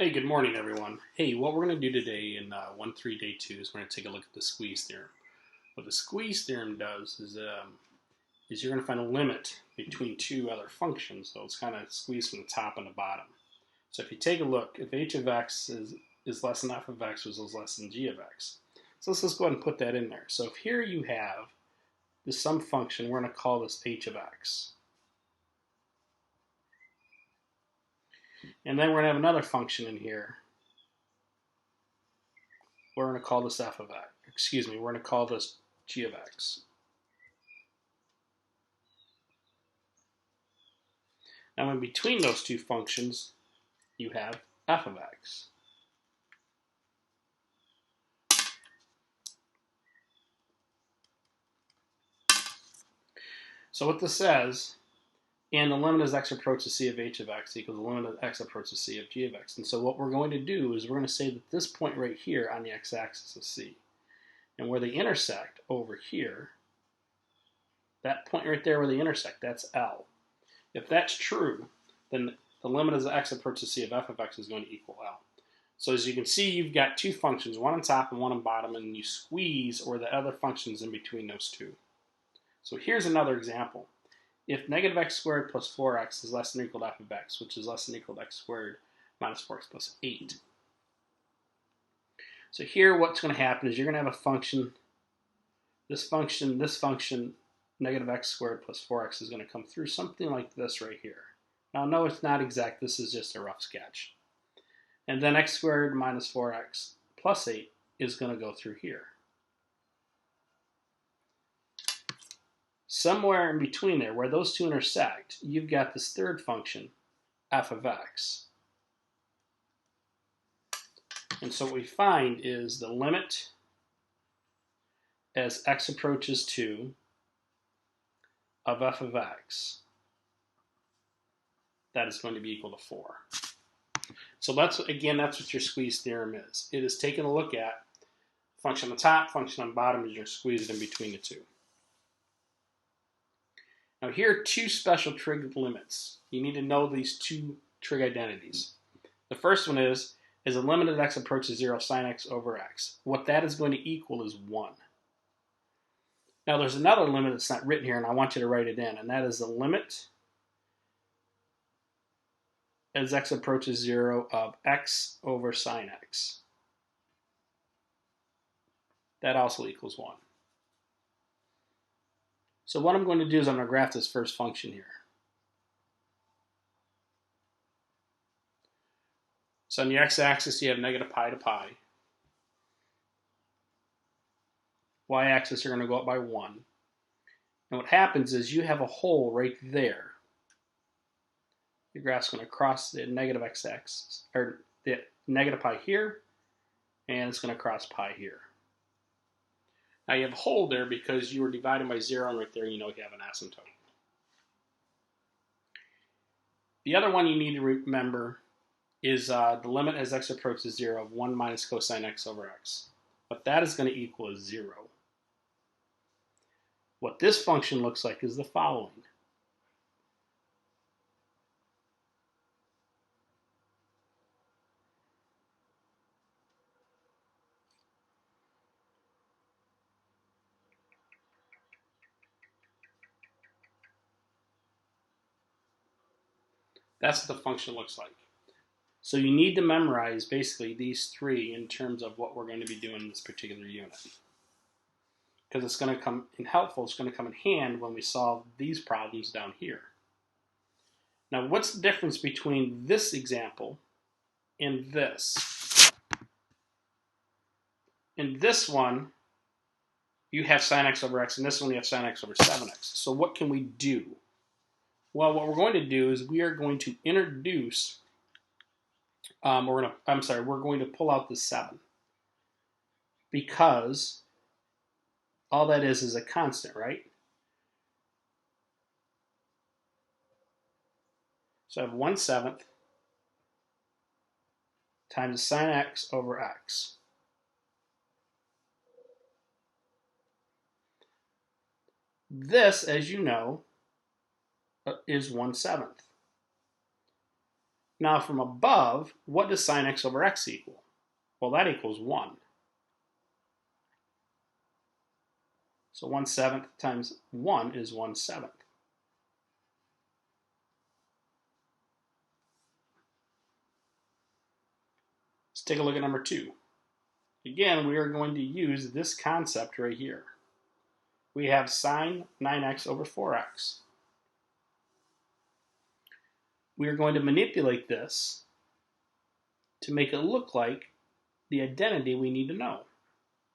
Hey, good morning, everyone. Hey, what we're going to do today in 1.3 day 2 is we're going to take a look at the squeeze theorem. What the squeeze theorem does is you're going to find a limit between two other functions. So it's kind of squeezed from the top and the bottom. So if you take a look, if h of x is less than f of x, which is less than g of x. So let's just go ahead and put that in there. So if here you have the sum function, we're going to call this h of x. And then we're going to have another function in here. We're going to call this f of x. Excuse me, we're going to call this g of x. Now in between those two functions, you have f of x. So what this says, and the limit as x approaches c of h of x equals the limit as x approaches c of g of x. And so what we're going to do is we're going to say that this point right here on the x-axis is c. And where they intersect over here, that point right there where they intersect, that's L. If that's true, then the limit as x approaches c of f of x is going to equal L. So as you can see, you've got two functions, one on top and one on bottom, and you squeeze or the other functions in between those two. So here's another example. If negative x squared plus 4x is less than or equal to f of x, which is less than or equal to x squared minus 4x plus 8. So here what's going to happen is you're going to have a function, this function, negative x squared plus 4x is going to come through something like this right here. Now no, it's not exact, this is just a rough sketch. And then x squared minus 4x plus 8 is going to go through here. Somewhere in between there, where those two intersect, you've got this third function, f of x. And so what we find is the limit as x approaches 2 of f of x, that is going to be equal to 4. So that's what your squeeze theorem is. It is taking a look at function on the top, function on the bottom, as you're squeezed in between the two. Now here are two special trig limits. You need to know these two trig identities. The first one is a limit as x approaches 0 sine x over x. What that is going to equal is 1. Now there's another limit that's not written here, and I want you to write it in, and that is the limit as x approaches 0 of x over sine x. That also equals 1. So what I'm going to do is I'm going to graph this first function here. So on the x-axis you have negative pi to pi. Y-axis are going to go up by 1. And what happens is you have a hole right there. Your graph's going to cross the negative x-axis, or the negative pi here, and it's going to cross pi here. Now you have a hole there because you were dividing by 0, and right there you know you have an asymptote. The other one you need to remember is the limit as x approaches 0 of 1 minus cosine x over x. What that is going to equal is 0. What this function looks like is the following. That's what the function looks like. So you need to memorize basically these three in terms of what we're going to be doing in this particular unit. Because it's going to come in helpful, it's going to come in hand when we solve these problems down here. Now what's the difference between this example and this? In this one, you have sine x over x, and this one you have sine x over 7x. So what can we do? Well, what we're going to do is we are going to introduce, we're going to pull out the 7. Because all that is a constant, right? So I have 1/7 times sine x over x. This, as you know, is 1/7. Now from above, what does sine x over x equal? Well, that equals 1. So 1/7 times 1 is 1/7. Let's take a look at number 2. Again, we are going to use this concept right here. We have sine 9x over 4x. We are going to manipulate this to make it look like the identity we need to know.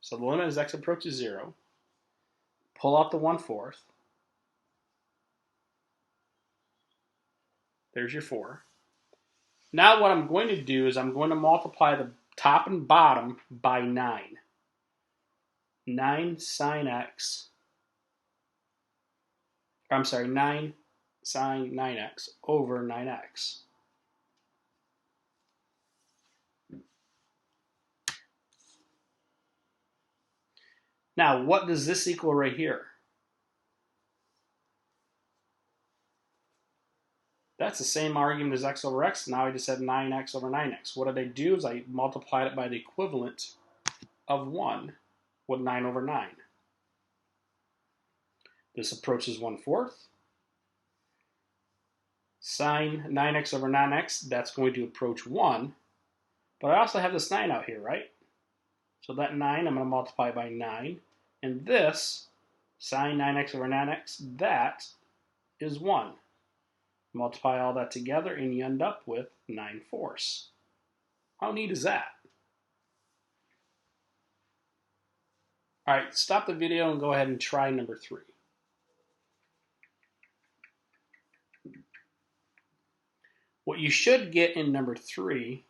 So the limit as x approaches 0. Pull out the 1/4. There's your 4. Now what I'm going to do is I'm going to multiply the top and bottom by 9. 9 sine x, I'm sorry, 9 sine 9x over 9x. Now, what does this equal right here? That's the same argument as x over x. Now I just had 9x over 9x. What did I do is I multiplied it by the equivalent of 1 with 9 over 9. This approaches 1/4. Sine 9x over 9x, that's going to approach 1. But I also have this 9 out here, right? So that 9, I'm going to multiply by 9. And this, sine 9x over 9x, that is 1. Multiply all that together and you end up with 9/4. How neat is that? All right, stop the video and go ahead and try number 3. What you should get in number 3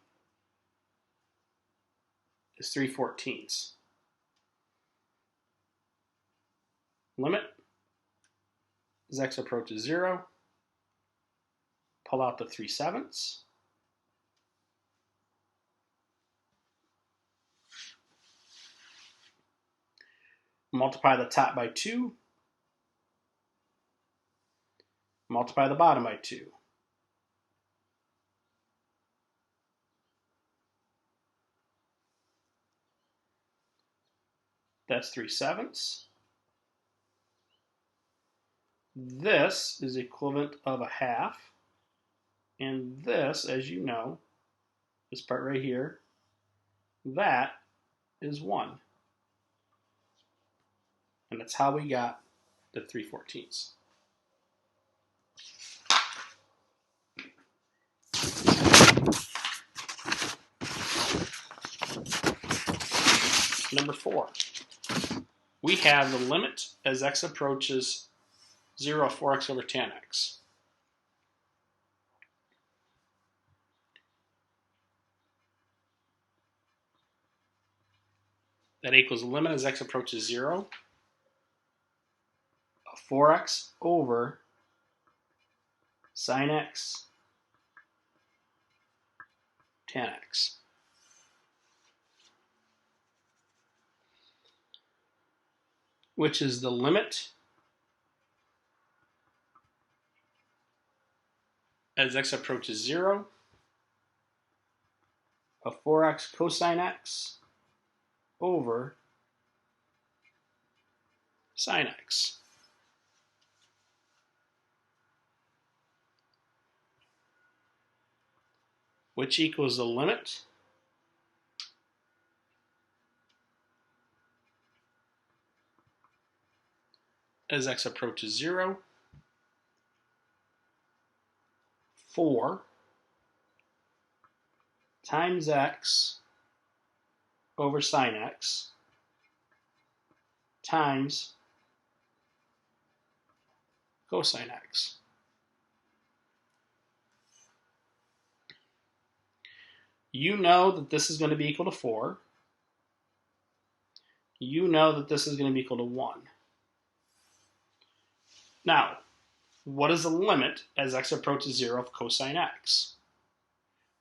is 3/14. Limit as x approaches 0. Pull out the 3/7. Multiply the top by 2. Multiply the bottom by 2. That's 3/7. This is equivalent of a half. And this, as you know, this part right here, that is 1. And that's how we got the 3/14. Number 4. We have the limit as x approaches 0 of 4x over tan x. That equals the limit as x approaches 0 of 4x over sine x tan x. Which is the limit as x approaches 0 of 4x cosine x over sine x. Which equals the limit as x approaches 0, 4 times x over sine x times cosine x. You know that this is going to be equal to 4. You know that this is going to be equal to 1. Now, what is the limit as x approaches 0 of cosine x?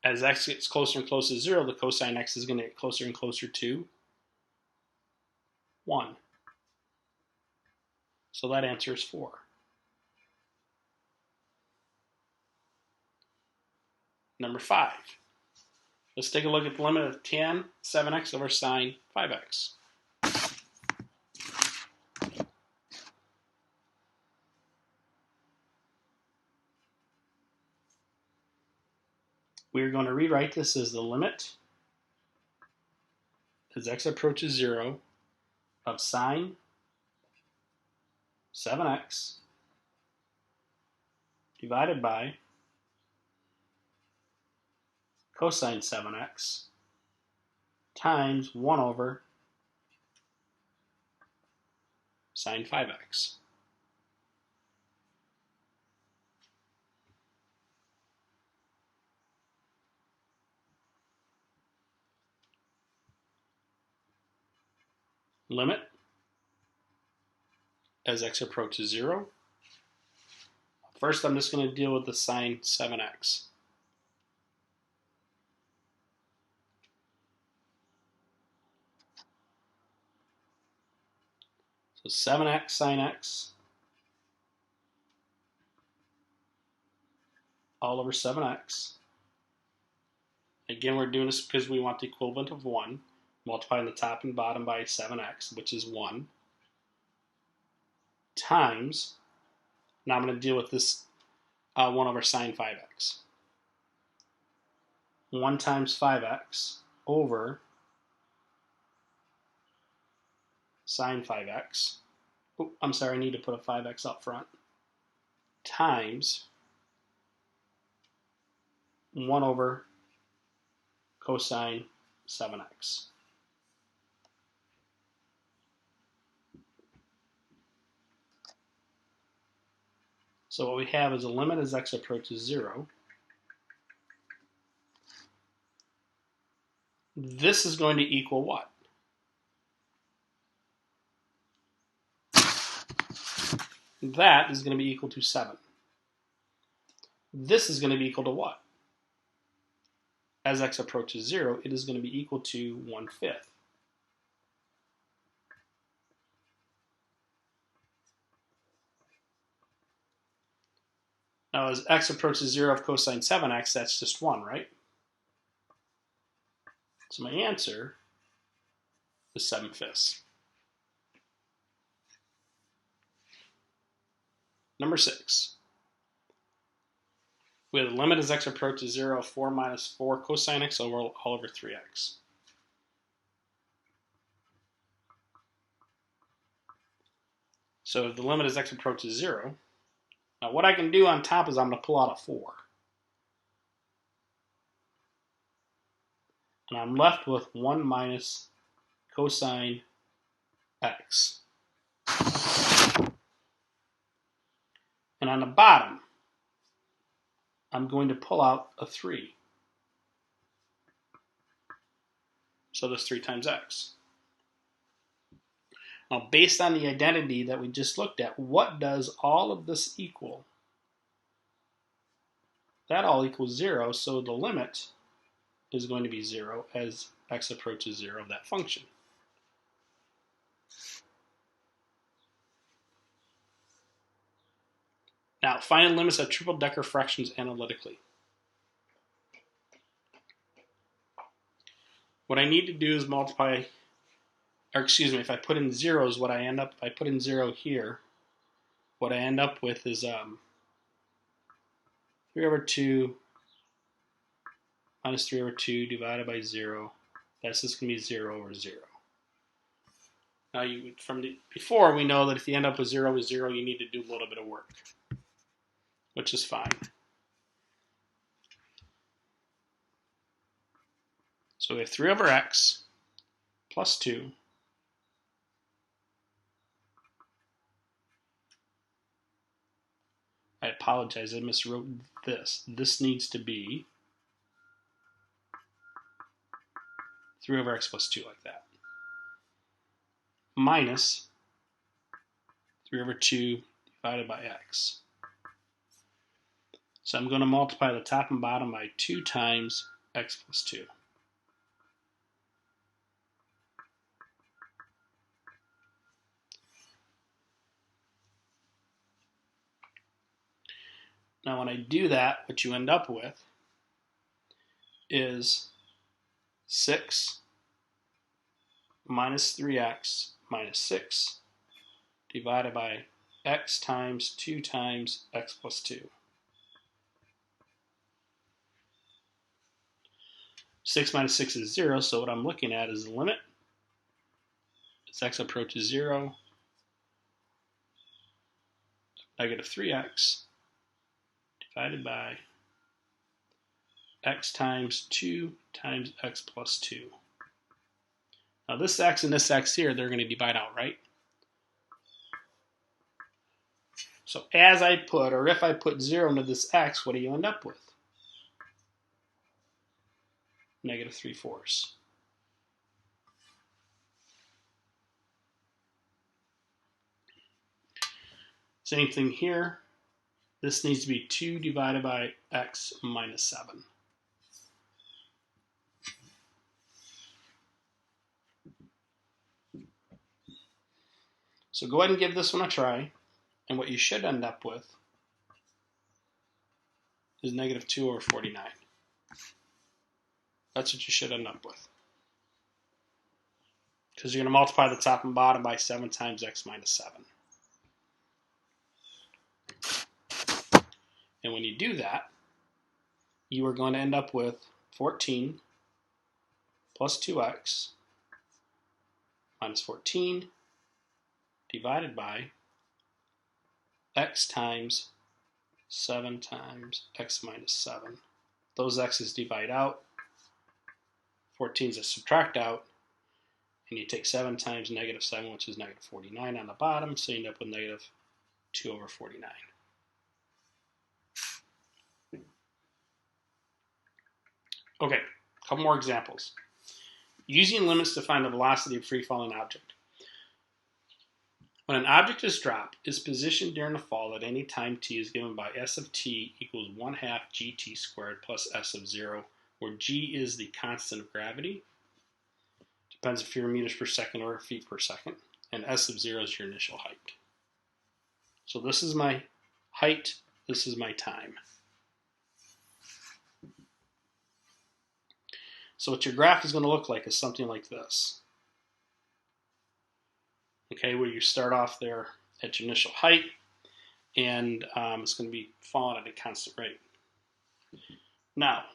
As x gets closer and closer to 0, the cosine x is going to get closer and closer to 1. So that answer is 4. Number 5. Let's take a look at the limit of tan 7x over sine 5x. We're going to rewrite this as the limit as x approaches 0 of sine 7x divided by cosine 7x times 1 over sine 5x. Limit as x approaches 0. First, I'm just going to deal with the sine 7x. So 7x sine x all over 7x. Again, we're doing this because we want the equivalent of 1. Multiplying the top and bottom by 7x, which is 1, times, now I'm going to deal with this 1 over sine 5x. 1 times 5x over sine 5x. Oh, I'm sorry, I need to put a 5x up front. Times 1 over cosine 7x. So what we have is a limit as x approaches 0. This is going to equal what? That is going to be equal to 7. This is going to be equal to what? As x approaches 0, it is going to be equal to 1/5. Now, as x approaches 0 of cosine 7x, that's just 1, right? So my answer is 7/5. Number 6. We have the limit as x approaches 0 of 4 minus 4 cosine x over all over 3x. So if the limit as x approaches 0, now what I can do on top is I'm going to pull out a 4. And I'm left with 1 minus cosine x. And on the bottom, I'm going to pull out a 3. So that's 3 times x. Now, based on the identity that we just looked at, what does all of this equal? That all equals 0, so the limit is going to be 0 as x approaches 0 of that function. Now, find the limits of triple-decker fractions analytically. What I need to do is multiply, or excuse me, if I put in zeros, what I end up, if I put in 0 here, what I end up with is 3 over 2 minus 3 over 2 divided by 0. That's just going to be 0 over 0. Now, before, we know that if you end up with 0 with 0, you need to do a little bit of work, which is fine. So we have 3 over x plus 2 I apologize, I miswrote this. This needs to be 3 over x plus 2 like that. Minus 3 over 2 divided by x. So I'm going to multiply the top and bottom by 2 times x plus 2. Now when I do that, what you end up with is 6 minus 3x minus 6 divided by x times 2 times x plus 2. 6 minus 6 is 0, so what I'm looking at is the limit as x approaches 0, negative 3x divided by x times 2 times x plus 2. Now this x and this x here, they're going to divide out, right? So as I put, or if I put 0 into this x, what do you end up with? Negative 3/4. Same thing here. This needs to be 2 divided by x minus 7. So go ahead and give this one a try, and what you should end up with is negative 2 over 49. That's what you should end up with. Because you're going to multiply the top and bottom by 7 times x minus 7. And when you do that, you are going to end up with 14 plus 2x minus 14 divided by x times 7 times x minus 7. Those x's divide out. 14's a subtract out. And you take 7 times negative 7, which is negative 49 on the bottom, so you end up with negative 2 over 49. Okay, a couple more examples. Using limits to find the velocity of a free-falling object. When an object is dropped, its position during the fall at any time t is given by s of t equals 1/2 gt squared plus s of 0, where g is the constant of gravity. Depends if you're meters per second or feet per second. And s of 0 is your initial height. So this is my height, this is my time. So what your graph is going to look like is something like this. Okay, where you start off there at your initial height, and it's going to be falling at a constant rate. Now,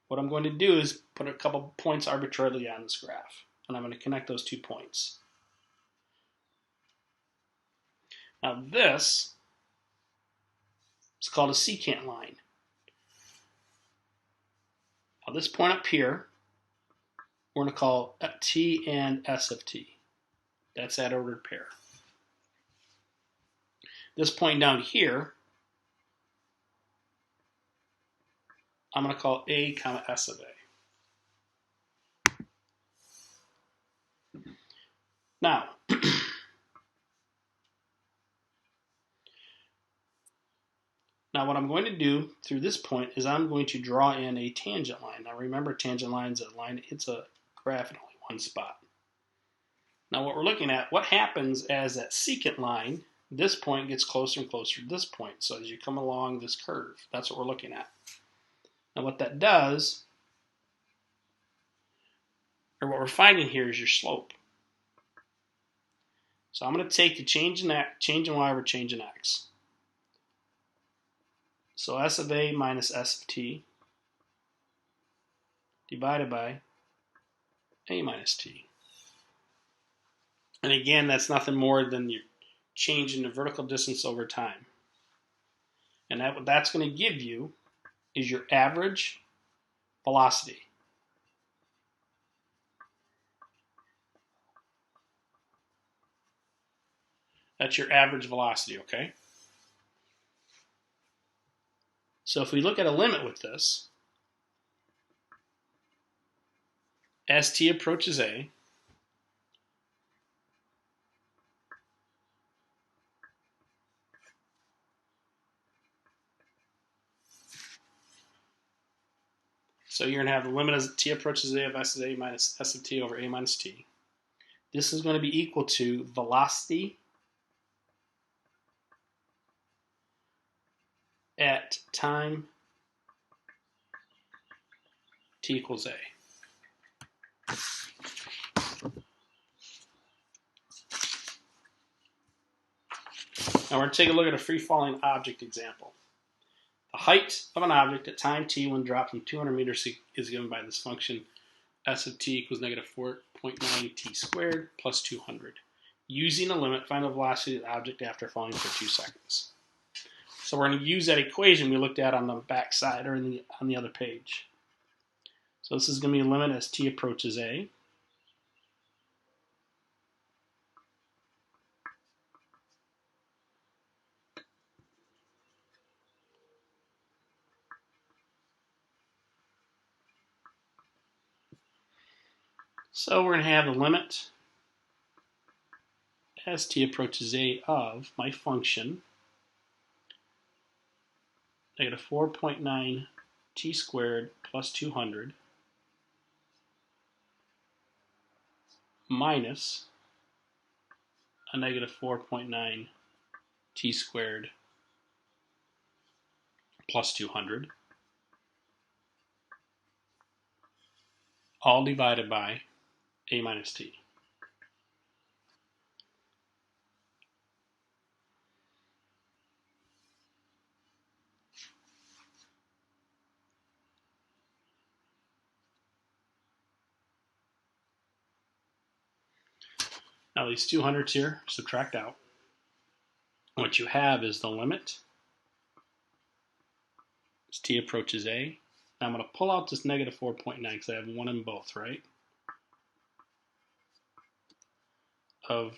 what I'm going to do is put a couple points arbitrarily on this graph, and I'm going to connect those 2 points. Now this is called a secant line. Now this point up here, we're going to call t and s of t. That's that ordered pair. This point down here, I'm going to call a comma s of a. Now, what I'm going to do through this point is I'm going to draw in a tangent line. Now remember, tangent line's a line, it's a graph in only one spot. Now what we're looking at, what happens as that secant line, this point gets closer and closer to this point. So as you come along this curve, that's what we're looking at. Now what that does, or what we're finding here, is your slope. So I'm going to take the change in y over change in x. So s of a minus s of t divided by a minus t. And again, that's nothing more than your change in the vertical distance over time. And what that's going to give you is your average velocity. That's your average velocity, okay? So if we look at a limit with this, as t approaches a, so you're going to have the limit as t approaches a of s of a minus s of t over a minus t. This is going to be equal to velocity at time t equals a. Now we're going to take a look at a free-falling object example. The height of an object at time t when dropped from 200 meters is given by this function s of t equals negative 4.9 t squared plus 200. Using a limit, find the velocity of the object after falling for 2 seconds. So we're going to use that equation we looked at on the back side or on the other page. So this is going to be a limit as t approaches a. So we're going to have the limit as t approaches a of my function negative 4.9 t squared plus 200 minus a negative 4.9 t squared plus 200, all divided by a minus t. Now these 200s here, subtract out. What you have is the limit as t approaches a. Now I'm going to pull out this negative 4.9 because I have one in both, right? Of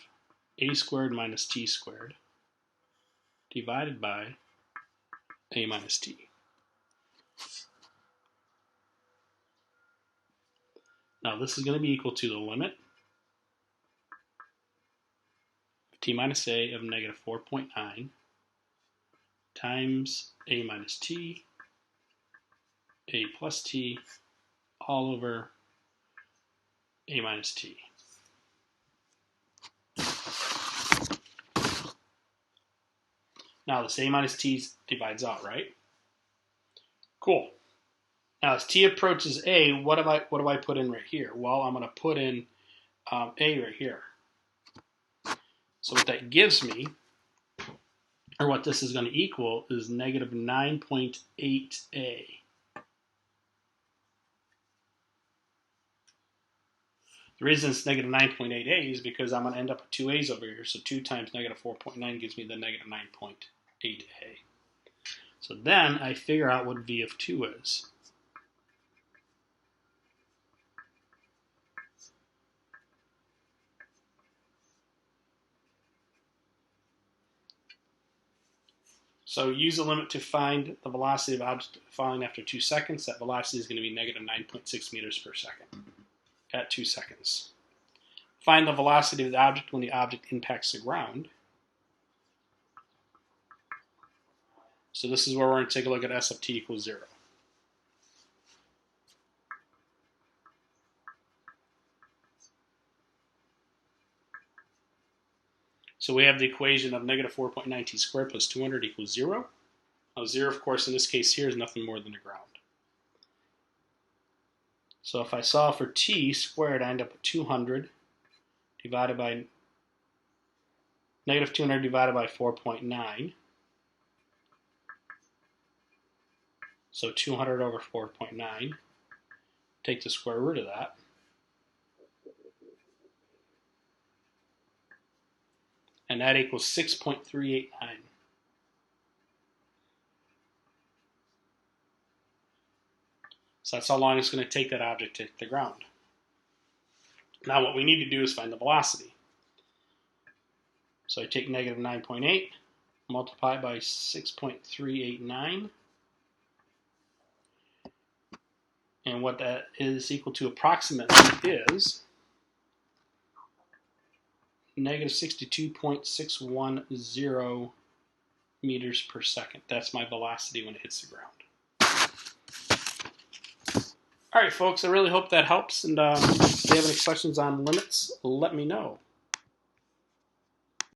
a squared minus t squared divided by a minus t. Now this is going to be equal to the limit of t minus a of negative 4.9 times a minus t, a plus t, all over a minus t. Now this a minus t divides out, right? Cool. Now as t approaches a, what do I put in right here? Well, I'm going to put in a right here. So what that gives me, or what this is going to equal, is negative 9.8a. The reason it's negative 9.8a is because I'm going to end up with two a's over here. So 2 times negative 4.9 gives me the negative 9.8a. So then I figure out what v of 2 is. So use a limit to find the velocity of object falling after 2 seconds. That velocity is going to be negative 9.6 meters per second at 2 seconds. Find the velocity of the object when the object impacts the ground. So this is where we're going to take a look at s of t equals 0. So we have the equation of negative 4.9 t squared plus 200 equals 0. Now 0, of course, in this case here is nothing more than the ground. So if I solve for t squared, I end up with 200 divided by negative 200 divided by 4.9. So 200 over 4.9. Take the square root of that. And that equals 6.389. So that's how long it's going to take that object to hit the ground. Now what we need to do is find the velocity. So I take negative 9.8, multiply by 6.389. And what that is equal to approximately is negative 62.610 meters per second. That's my velocity when it hits the ground. All right, folks, I really hope that helps. And if you have any questions on limits, let me know.